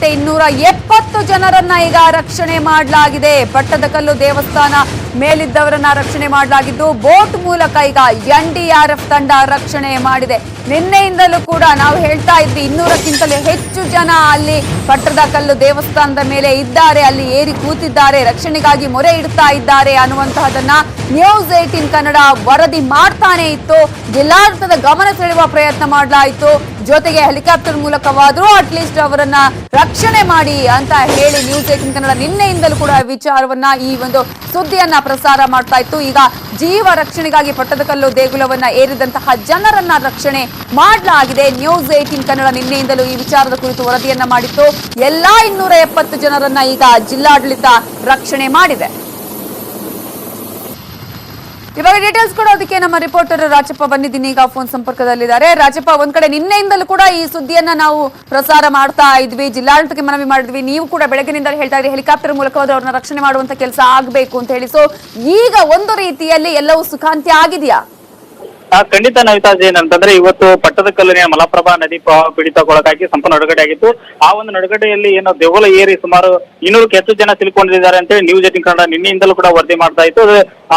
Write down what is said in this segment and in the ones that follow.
270 ಜನರನ್ನ ಈಗ ರಕ್ಷಣೆ ಮಾಡಲಾಗಿದೆ. ಪಟ್ಟದಕಲ್ಲು ದೇವಸ್ಥಾನ ಮೇಲಿದ್ದವರನ್ನ ರಕ್ಷಣೆ ಮಾಡಲಾಗಿದ್ದು ಬೋಟ್ ಮೂಲಕ ಈಗ NDRF ತಂಡ ರಕ್ಷಣೆ ಮಾಡಿದೆ. ನಿನ್ನೆಯಿಂದಲೂ ಕೂಡ ನಾವು ಹೇಳ್ತಾ ಇದ್ವಿ 200ಕ್ಕಿಂತಲೂ ಹೆಚ್ಚು ಜನ ಅಲ್ಲಿ ಪಟ್ಟದಕಲ್ಲು ದೇವಸ್ಥಾನದ ಮೇಲೆ ಇದ್ದಾರೆ, ಅಲ್ಲಿ ಏರಿ ಕೂತಿದ್ದಾರೆ, ರಕ್ಷಣೆಗಾಗಿ ಮೊರೆ ಇಡ್ತಾ ಇದ್ದಾರೆ ಅನ್ನುವಂತಹದನ್ನ ನ್ಯೂಸ್ 18 ಕನ್ನಡ ವರದಿ ಮಾಡ್ತಾನೆ ಇತ್ತು. ಜಿಲ್ಲಾಡಳಿತದ ಗಮನ ಸೆಳೆಯುವ ಪ್ರಯತ್ನ ಮಾಡಲಾಯಿತು. ಜೊತೆಗೆ ಹೆಲಿಕಾಪ್ಟರ್ ಮೂಲಕವಾದರೂ ಅಟ್ಲೀಸ್ಟ್ ಅವರನ್ನ ರಕ್ಷಣೆ ಮಾಡಿ ಅಂತ ಹೇಳಿ ನ್ಯೂಸ್ 18 ಕನ್ನಡ ನಿನ್ನೆಯಿಂದಲೂ ಕೂಡ ವಿಚಾರವನ್ನ ಈ ಒಂದು ಸುದ್ದಿಯನ್ನ ಪ್ರಸಾರ ಮಾಡ್ತಾ ಇತ್ತು. ಈಗ ಜೀವ ರಕ್ಷಣೆಗಾಗಿ ಪಟ್ಟದಕಲ್ಲು ದೇಗುಲವನ್ನ ಏರಿದಂತಹ ಜನರನ್ನ ರಕ್ಷಣೆ ಮಾಡಲಾಗಿದೆ. ನ್ಯೂಸ್ 18 ಕನ್ನಡ ನಿನ್ನೆಯಿಂದಲೂ ಈ ವಿಚಾರದ ಕುರಿತು ವರದಿಯನ್ನ ಮಾಡಿತ್ತು. ಎಲ್ಲಾ 270 ಜನರನ್ನ ಈಗ ಜಿಲ್ಲಾಡಳಿತ ರಕ್ಷಣೆ ಮಾಡಿದೆ. ಇವಾಗ ಡೀಟೇಲ್ಸ್ ಕೊಡೋದಕ್ಕೆ ನಮ್ಮ ರಿಪೋರ್ಟರ್ ರಾಜಪ್ಪ ಬಂದಿದ್ದೀನಿ, ಈಗ ಫೋನ್ ಸಂಪರ್ಕದಲ್ಲಿದ್ದಾರೆ. ರಾಜಪ್ಪ, ಒಂದ್ ಕಡೆ ನಿನ್ನೆಯಿಂದಲೂ ಕೂಡ ಈ ಸುದ್ದಿಯನ್ನ ನಾವು ಪ್ರಸಾರ ಮಾಡ್ತಾ ಇದ್ವಿ, ಜಿಲ್ಲಾಡಳಿತಕ್ಕೆ ಮನವಿ ಮಾಡಿದ್ವಿ, ನೀವು ಕೂಡ ಬೆಳಗಿನಿಂದ ಹೇಳ್ತಾ ಇದ್ರಿ ಹೆಲಿಕಾಪ್ಟರ್ ಮೂಲಕವಾದ ಅವ್ರನ್ನ ರಕ್ಷಣೆ ಮಾಡುವಂತ ಕೆಲಸ ಆಗ್ಬೇಕು ಅಂತ ಹೇಳಿ. ಸೊ ಈಗ ಒಂದು ರೀತಿಯಲ್ಲಿ ಎಲ್ಲವೂ ಸುಖಾಂತ್ಯ ಆಗಿದೆಯಾ? ಖಂಡಿತ ನವಿತಾಜ್, ಏನಂತಂದ್ರೆ ಇವತ್ತು ಪಟ್ಟದಕಲ್ಲಿನ ಮಲಪ್ರಭಾ ನದಿ ಪ್ರವಾಹ ಪೀಡಿತಗೊಳಗಾಗಿ ಸಂಪೂರ್ಣ ನಡುಗಡೆ ಆಗಿತ್ತು. ಆ ಒಂದು ನಡುಗಡೆಯಲ್ಲಿ ಏನೋ ದೇಗುಲ ಏರಿ ಸುಮಾರು 200ಕ್ಕೆ ಹೆಚ್ಚು ಜನ ಸಿಲುಕೊಂಡಿದ್ದಾರೆ ಅಂತೇಳಿ ನ್ಯೂಸ್ 18 ಕನ್ನಡ ನಿನ್ನೆಯಿಂದಲೂ ಕೂಡ ವರದಿ ಮಾಡ್ತಾ ಇತ್ತು.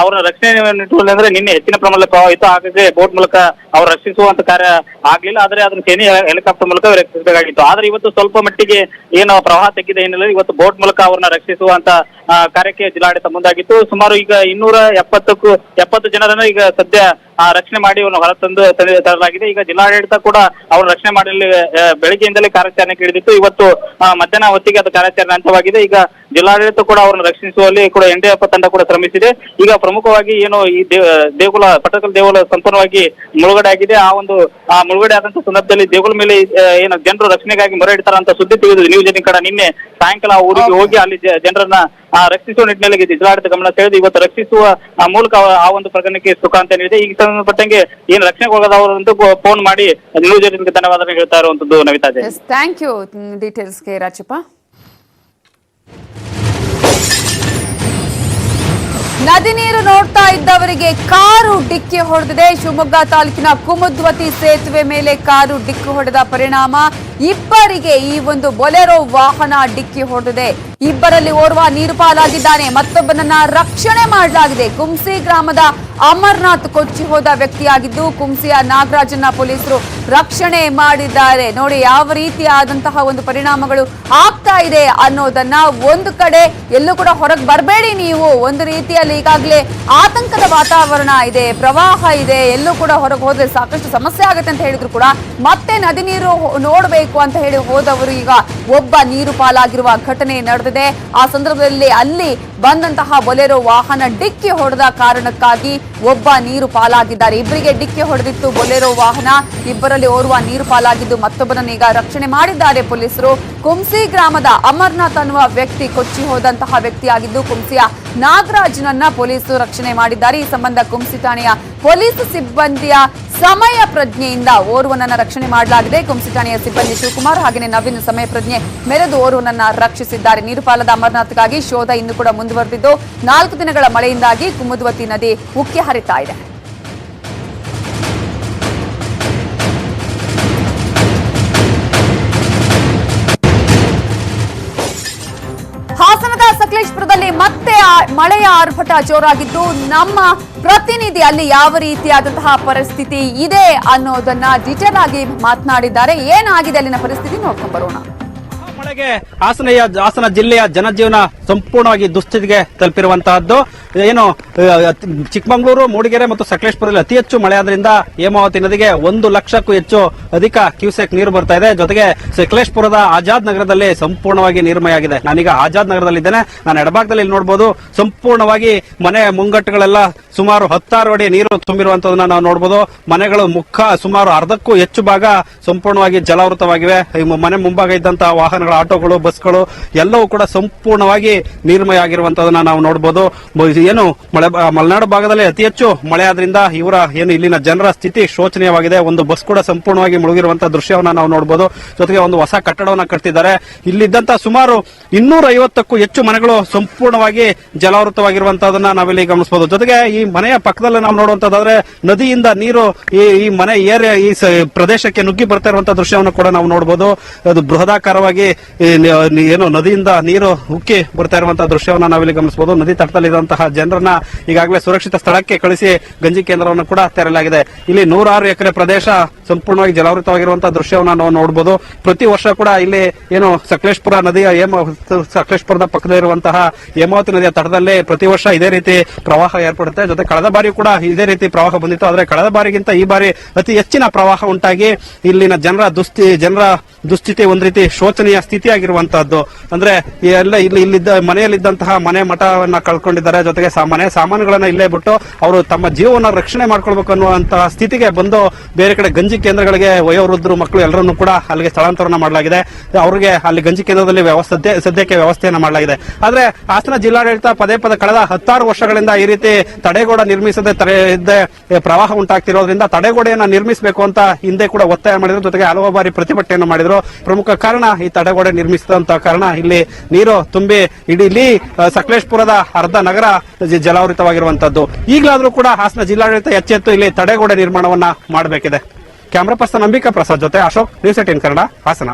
ಅವರ ರಕ್ಷಣೆ ನಿಟ್ಟಿನಲ್ಲಿ ನಿನ್ನೆ ಹೆಚ್ಚಿನ ಪ್ರಮಾಣದ ಪ್ರವಾಹ ಇತ್ತು, ಹಾಗಾಗಿ ಬೋಟ್ ಮೂಲಕ ಅವ್ರು ರಕ್ಷಿಸುವಂತ ಕಾರ್ಯ ಆಗ್ಲಿಲ್ಲ. ಆದ್ರೆ ಅದನ್ನ ಸೇನೆ ಹೆಲಿಕಾಪ್ಟರ್ ಮೂಲಕ ರಕ್ಷಿಸಬೇಕಾಗಿತ್ತು. ಆದ್ರೆ ಇವತ್ತು ಸ್ವಲ್ಪ ಮಟ್ಟಿಗೆ ಏನು ಪ್ರವಾಹ ತೆಗೆದ ಹಿನ್ನೆಲೆಯಲ್ಲಿ ಇವತ್ತು ಬೋಟ್ ಮೂಲಕ ಅವ್ರನ್ನ ರಕ್ಷಿಸುವಂತ ಕಾರ್ಯಕ್ಕೆ ಜಿಲ್ಲಾಡಳಿತ ಮುಂದಾಗಿತ್ತು. ಸುಮಾರು ಈಗ 270 ಜನರನ್ನು ಈಗ ಸದ್ಯ ರಕ್ಷಣೆ ಮಾಡಿ ಅವ್ರನ್ನ ಹೊರತಂದು ತರಲಾಗಿದೆ. ಈಗ ಜಿಲ್ಲಾಡಳಿತ ಕೂಡ ಅವ್ರ ರಕ್ಷಣೆ ಮಾಡಲಿ ಬೆಳಗ್ಗೆಯಿಂದಲೇ ಕಾರ್ಯಾಚರಣೆ ಹಿಡಿದಿತ್ತು. ಇವತ್ತು ಮಧ್ಯಾಹ್ನ ಹೊತ್ತಿಗೆ ಅದು ಕಾರ್ಯಾಚರಣೆ ಅಂತ್ಯವಾಗಿದೆ. ಈಗ ಜಿಲ್ಲಾಡಳಿತ ಕೂಡ ಅವರನ್ನು ರಕ್ಷಿಸುವಲ್ಲಿ ಕೂಡ NDRF ತಂಡ ಕೂಡ ಶ್ರಮಿಸಿದೆ. ಈಗ ಪ್ರಮುಖವಾಗಿ ಏನು ಈ ದೇಗುಲ ಪಟ್ಟದಕಲ್ಲು ದೇಗುಲ ಸಂಪೂರ್ಣವಾಗಿ ಮುಳುಗಡೆ ಆಗಿದೆ. ಆ ಮುಳುಗಡೆ ಆದಂತ ಸಂದರ್ಭದಲ್ಲಿ ದೇಗುಲ ಮೇಲೆ ಏನು ಜನರು ರಕ್ಷಣೆಗಾಗಿ ಮೊರೆ ಇಡ್ತಾರಂತ ಸುದ್ದಿ ತಿಳಿದು ನ್ಯೂಸ್ 18 ಕನ್ನಡ ನಿನ್ನೆ ಸಾಯಂಕಾಲ ಊರಿಗೆ ಹೋಗಿ ಅಲ್ಲಿ ಜನರನ್ನ ರಕ್ಷಿಸುವ ನಿಟ್ಟಿನಲ್ಲಿ ಜಿಲ್ಲಾಡಳಿತ ಗಮನ ಸೆಳೆದು ಇವತ್ತು ರಕ್ಷಿಸುವ ಮೂಲಕ ಆ ಒಂದು ಪ್ರಕರಣಕ್ಕೆ ಸುಖಾಂತ್ಯ ನೀಡಿದೆ. ಈಗ ಸಂಬಂಧಪಟ್ಟಂಗೆ ಏನು ರಕ್ಷಣೆಗೆ ಹೋಗದವರಂತೂ ಫೋನ್ ಮಾಡಿ ನ್ಯೂಸ್ 18ಗೆ ಧನ್ಯವಾದ ಹೇಳ್ತಾ ಇರುವಂತದ್ದು. ನವಿತಾ ಜೈ, ಥ್ಯಾಂಕ್ ಯು ಡೀಟೇಲ್ಸ್ಗೆ ರಾಜಪ್ಪ. ನದಿ ನೀರು ನೋಡ್ತಾ ಇದ್ದವರಿಗೆ ಕಾರು ಡಿಕ್ಕಿ ಹೊಡೆದಿದೆ. ಶಿವಮೊಗ್ಗ ತಾಲೂಕಿನ ಕುಮುದ್ವತಿ ಸೇತುವೆ ಮೇಲೆ ಕಾರು ಡಿಕ್ಕಿ ಹೊಡೆದ ಪರಿಣಾಮ ಇಬ್ಬರಿಗೆ ಈ ಒಂದು ಬೊಲೆರೋ ವಾಹನ ಡಿಕ್ಕಿ ಹೊಡೆದಿದೆ. ಇಬ್ಬರಲ್ಲಿ ಓರ್ವ ನೀರು ಪಾಲಾಗಿದ್ದಾನೆ, ಮತ್ತೊಬ್ಬನನ್ನ ರಕ್ಷಣೆ ಮಾಡಲಾಗಿದೆ. ಕುಂಸಿ ಗ್ರಾಮದ ಅಮರ್ನಾಥ್ ಕೊಚ್ಚಿ ಹೋದ ವ್ಯಕ್ತಿಯಾಗಿದ್ದು ಕುಂಸಿಯ ನಾಗರಾಜನ್ನ ಪೊಲೀಸರು ರಕ್ಷಣೆ ಮಾಡಿದ್ದಾರೆ. ನೋಡಿ ಯಾವ ರೀತಿಯಾದಂತಹ ಒಂದು ಪರಿಣಾಮಗಳು ಆಗ್ತಾ ಇದೆ ಅನ್ನೋದನ್ನ. ಒಂದು ಕಡೆ ಎಲ್ಲೂ ಕೂಡ ಹೊರಗೆ ಬರಬೇಡಿ ನೀವು, ಒಂದು ರೀತಿಯಲ್ಲಿ ಈಗಾಗಲೇ ಆತಂಕದ ವಾತಾವರಣ ಇದೆ, ಪ್ರವಾಹ ಇದೆ, ಎಲ್ಲೂ ಕೂಡ ಹೊರಗೆ ಹೋದ್ರೆ ಸಾಕಷ್ಟು ಸಮಸ್ಯೆ ಆಗುತ್ತೆ ಅಂತ ಹೇಳಿದ್ರು ಕೂಡ ಮತ್ತೆ ನದಿ ನೀರು ನೋಡಬೇಕು ಅಂತ ಹೇಳಿ ಹೋದವರು ಈಗ ಒಬ್ಬ ನೀರು ಪಾಲಾಗಿರುವ ಘಟನೆ ನಡೆದಿದೆ. ಆ ಸಂದರ್ಭದಲ್ಲಿ ಅಲ್ಲಿ ಬಂದಂತಹ ಬೊಲೆರೋ ವಾಹನ ಡಿಕ್ಕಿ ಹೊಡೆದ ಕಾರಣಕ್ಕಾಗಿ ಒಬ್ಬ ನೀರು ಪಾಲಾಗಿದ್ದಾರೆ. ಇಬ್ಬರಿಗೆ ಡಿಕ್ಕಿ ಹೊಡೆದಿತ್ತು ಬೊಲೆರೋ ವಾಹನ, ಇಬ್ಬರಲ್ಲಿ ಓರ್ವ ನೀರು ಪಾಲಾಗಿದ್ದು ಮತ್ತೊಬ್ಬರನ್ನು ಈಗ ರಕ್ಷಣೆ ಮಾಡಿದ್ದಾರೆ ಪೊಲೀಸರು. ಕುಂಸಿ ಗ್ರಾಮದ ಅಮರ್ನಾಥ್ ಅನ್ನುವ ವ್ಯಕ್ತಿ ಕೊಚ್ಚಿ ಹೋದಂತಹ ವ್ಯಕ್ತಿಯಾಗಿದ್ದು ಕುಂಸಿಯ ನಾಗರಾಜ್ನನ್ನ ಪೊಲೀಸರು ರಕ್ಷಣೆ ಮಾಡಿದ್ದಾರೆ. ಈ ಸಂಬಂಧ ಕುಂಸಿ ಠಾಣೆಯ ಪೊಲೀಸ್ ಸಿಬ್ಬಂದಿಯ ಸಮಯ ಪ್ರಜ್ಞೆಯಿಂದ ಓರ್ವನನ್ನ ರಕ್ಷಣೆ ಮಾಡಲಾಗಿದೆ. ಕುಂಸಿ ಠಾಣೆಯ ಸಿಬ್ಬಂದಿ ಶಿವಕುಮಾರ್ ಹಾಗೆಯೇ ನವೀನ್ ಸಮಯ ಪ್ರಜ್ಞೆ ಮೆರೆದು ಓರ್ವನನ್ನ ರಕ್ಷಿಸಿದ್ದಾರೆ. ನೀರು ಪಾಲದ ಅಮರ್ನಾಥ್ಗಾಗಿ ಶೋಧ ಇನ್ನೂ ಕೂಡ ಮುಂದುವರೆದಿದ್ದು 4 ದಿನಗಳ ಮಳೆಯಿಂದಾಗಿ ಕುಮುದ್ವತಿ ನದಿ ಉಕ್ಕಿ ಹರಿತಾ ಇದೆ. ಹಾಸನದ ಸಕಲೇಶಪುರದಲ್ಲಿ ಮತ್ತೆ ಮಳೆಯ ಆರ್ಭಟ ಜೋರಾಗಿದ್ದು ನಮ್ಮ ಪ್ರತಿನಿಧಿ ಅಲ್ಲಿ ಯಾವ ರೀತಿಯಾದಂತಹ ಪರಿಸ್ಥಿತಿ ಇದೆ ಅನ್ನೋದನ್ನ ಡೀಟೇಲ್ ಆಗಿ ಮಾತನಾಡಿದ್ದಾರೆ. ಏನಾಗಿದೆ ಅಲ್ಲಿನ ಪರಿಸ್ಥಿತಿ ನೋಡ್ಕೊಂಡು ಬರೋಣ. ಮಳೆಗೆ ಹಾಸನ ಜಿಲ್ಲೆಯ ಜನಜೀವನ ಸಂಪೂರ್ಣವಾಗಿ ದುಸ್ಥಿತಿಗೆ ತಲುಪಿರುವಂತಹದ್ದು. ಏನು ಚಿಕ್ಕಮಗಳೂರು, ಮೂಡಿಗೆರೆ ಮತ್ತು ಸಕಲೇಶಪುರದಲ್ಲಿ ಅತಿ ಹೆಚ್ಚು ಮಳೆ ಆದ್ರಿಂದ ಹೇಮಾವತಿ ನದಿಗೆ 1 ಲಕ್ಷಕ್ಕೂ ಹೆಚ್ಚು ಅಧಿಕ ಕ್ಯೂಸೆಕ್ ನೀರು ಬರ್ತಾ ಇದೆ. ಜೊತೆಗೆ ಸಕಲೇಶಪುರದ ಆಜಾದ್ ನಗರದಲ್ಲಿ ಸಂಪೂರ್ಣವಾಗಿ ನೀರ್ಮಯ ಆಗಿದೆ. ನಾನೀಗ ಆಜಾದ್ ನಗರದಲ್ಲಿದ್ದೇನೆ. ನಾನು ಎಡಭಾಗದಲ್ಲಿ ನೋಡಬಹುದು ಸಂಪೂರ್ಣವಾಗಿ ಮನೆ ಮುಂಗಟ್ಟುಗಳೆಲ್ಲ ಸುಮಾರು 16 ಅಡಿ ನೀರು ತುಂಬಿರುವಂತದನ್ನ ನಾವು ನೋಡಬಹುದು. ಮನೆಗಳು ಸುಮಾರು ಅರ್ಧಕ್ಕೂ ಹೆಚ್ಚು ಭಾಗ ಸಂಪೂರ್ಣವಾಗಿ ಜಲಾವೃತವಾಗಿವೆ. ಮನೆ ಮುಂಭಾಗ ಇದ್ದಂತಹ ವಾಹನಗಳ, ಆಟೋಗಳು, ಬಸ್ಗಳು ಎಲ್ಲವೂ ಕೂಡ ಸಂಪೂರ್ಣವಾಗಿ ನೀರ್ಮಯ ಆಗಿರುವಂತದನ್ನ ನಾವು ನೋಡಬಹುದು. ಏನು ಮಲೆನಾಡು ಭಾಗದಲ್ಲಿ ಅತಿ ಹೆಚ್ಚು ಮಳೆ ಆದ್ರಿಂದ ಇವರ ಏನು ಇಲ್ಲಿನ ಜನರ ಸ್ಥಿತಿ ಶೋಚನೀಯವಾಗಿದೆ. ಒಂದು ಬಸ್ ಕೂಡ ಸಂಪೂರ್ಣವಾಗಿ ಮುಳುಗಿರುವಂತಹ ದೃಶ್ಯವನ್ನ ನಾವು ನೋಡಬಹುದು. ಜೊತೆಗೆ ಒಂದು ಹೊಸ ಕಟ್ಟಡವನ್ನ ಕಟ್ಟಿದ್ದಾರೆ. ಇಲ್ಲಿದ್ದಂತ ಸುಮಾರು 250ಕ್ಕೂ ಹೆಚ್ಚು ಮನೆಗಳು ಸಂಪೂರ್ಣವಾಗಿ ಜಲಾವೃತವಾಗಿರುವಂತದನ್ನ ನಾವಿಲ್ಲಿ ಗಮನಿಸಬಹುದು. ಜೊತೆಗೆ ಈ ಮನೆಯ ಪಕ್ಕದಲ್ಲಿ ನಾವು ನೋಡುವಂತದ್ದಾದ್ರೆ ನದಿಯಿಂದ ನೀರು ಈ ಮನೆ ಏರಿಯಾ ಈ ಪ್ರದೇಶಕ್ಕೆ ನುಗ್ಗಿ ಬರ್ತಾ ಇರುವಂತಹ ದೃಶ್ಯವನ್ನು ಕೂಡ ನಾವು ನೋಡಬಹುದು. ಅದು ಬೃಹದಾಕಾರವಾಗಿ ಏನು ನದಿಯಿಂದ ನೀರು ಉಕ್ಕಿ ಬರ್ತಾ ಇರುವಂತಹ ದೃಶ್ಯವನ್ನ ನಾವಿಲ್ಲಿ ಗಮನಿಸಬಹುದು. ನದಿ ತಟದಲ್ಲಿರುವಂತಹ ಜನರನ್ನ ಈಗಾಗಲೇ ಸುರಕ್ಷಿತ ಸ್ಥಳಕ್ಕೆ ಕಳಿಸಿ ಗಂಜಿ ಕೇಂದ್ರವನ್ನು ಕೂಡ ತೆರಲಾಗಿದೆ. ಇಲ್ಲಿ 106 ಎಕರೆ ಪ್ರದೇಶ ಸಂಪೂರ್ಣವಾಗಿ ಜಲಾವೃತವಾಗಿರುವಂತಹ ದೃಶ್ಯವನ್ನ ನಾವು ನೋಡಬಹುದು. ಪ್ರತಿ ವರ್ಷ ಕೂಡ ಇಲ್ಲಿ ಏನು ಸಕಲೇಶಪುರ ನದಿಯ ಸಕಲೇಶಪುರದ ಪಕ್ಕದಲ್ಲಿರುವಂತಹ ಹೇಮಾವತಿ ನದಿಯ ತಟದಲ್ಲಿ ಪ್ರತಿ ವರ್ಷ ಇದೇ ರೀತಿ ಪ್ರವಾಹ ಏರ್ಪಡುತ್ತೆ. ಜೊತೆ ಕಳೆದ ಬಾರಿ ಕೂಡ ಇದೇ ರೀತಿ ಪ್ರವಾಹ ಬಂದಿತ್ತು. ಆದರೆ ಕಳೆದ ಬಾರಿಗಿಂತ ಈ ಬಾರಿ ಅತಿ ಹೆಚ್ಚಿನ ಪ್ರವಾಹ ಉಂಟಾಗಿ ಇಲ್ಲಿನ ಜನರ ದುಸ್ಥಿತಿ ಒಂದ್ ರೀತಿ ಶೋಚನೀಯ ಸ್ಥಿತಿಯಾಗಿರುವಂತಹದ್ದು. ಅಂದ್ರೆ ಎಲ್ಲ ಇಲ್ಲಿದ್ದ ಮನೆಯಲ್ಲಿದ್ದಂತಹ ಮನೆ ಮಠವನ್ನ ಕಳ್ಕೊಂಡಿದ್ದಾರೆ. ಜೊತೆಗೆ ಮನೆ ಸಾಮಾನುಗಳನ್ನ ಇಲ್ಲೇ ಬಿಟ್ಟು ಅವರು ತಮ್ಮ ಜೀವನ ರಕ್ಷಣೆ ಮಾಡ್ಕೊಳ್ಬೇಕು ಅನ್ನುವಂತಹ ಸ್ಥಿತಿಗೆ ಬಂದು ಬೇರೆ ಕಡೆ ಗಂಜಿ ಕೇಂದ್ರಗಳಿಗೆ ವಯೋವೃದ್ಧರು ಮಕ್ಕಳು ಎಲ್ಲರನ್ನೂ ಕೂಡ ಅಲ್ಲಿಗೆ ಸ್ಥಳಾಂತರನ ಮಾಡಲಾಗಿದೆ. ಅವರಿಗೆ ಅಲ್ಲಿ ಗಂಜಿ ಕೇಂದ್ರದಲ್ಲಿ ಸದ್ಯಕ್ಕೆ ವ್ಯವಸ್ಥೆಯನ್ನ ಮಾಡಲಾಗಿದೆ. ಆದ್ರೆ ಹಾಸನ ಜಿಲ್ಲಾಡಳಿತ ಪದೇ ಕಳೆದ 16 ವರ್ಷಗಳಿಂದ ಈ ರೀತಿ ತಡೆಗೋಡೆ ನಿರ್ಮಿಸದೆ ಪ್ರವಾಹ ಉಂಟಾಗ್ತಿರೋದ್ರಿಂದ ತಡೆಗೋಡೆಯನ್ನ ನಿರ್ಮಿಸಬೇಕು ಅಂತ ಹಿಂದೆ ಕೂಡ ಒತ್ತಾಯ ಮಾಡಿದ್ರು. ಜೊತೆಗೆ ಹಲವು ಬಾರಿ ಪ್ರತಿಭಟನೆಯನ್ನು ಮಾಡಿದ್ರು. ಪ್ರಮುಖ ಕಾರಣ ಈ ತಡೆಗೋಡೆ ನಿರ್ಮಿಸಿದಂತ ಕಾರಣ ಇಲ್ಲಿ ನೀರು ತುಂಬಿ ಇಡೀ ಸಕಲೇಶಪುರದ ಅರ್ಧ ನಗರ ಜಲಾವೃತವಾಗಿರುವಂತದ್ದು. ಈಗಲಾದ್ರೂ ಕೂಡ ಹಾಸನ ಜಿಲ್ಲಾಡಳಿತ ಎಚ್ಚೆತ್ತು ಇಲ್ಲಿ ತಡೆಗೋಡೆ ನಿರ್ಮಾಣವನ್ನ ಮಾಡಬೇಕಿದೆ. ಕ್ಯಾಮರಾ ಪರ್ಸನ್ ಅಂಬಿಕಾ ಪ್ರಸಾದ್ ಜೊತೆ ಅಶೋಕ್, ನ್ಯೂಸ್ 18 ಕನ್ನಡ, ಹಾಸನ.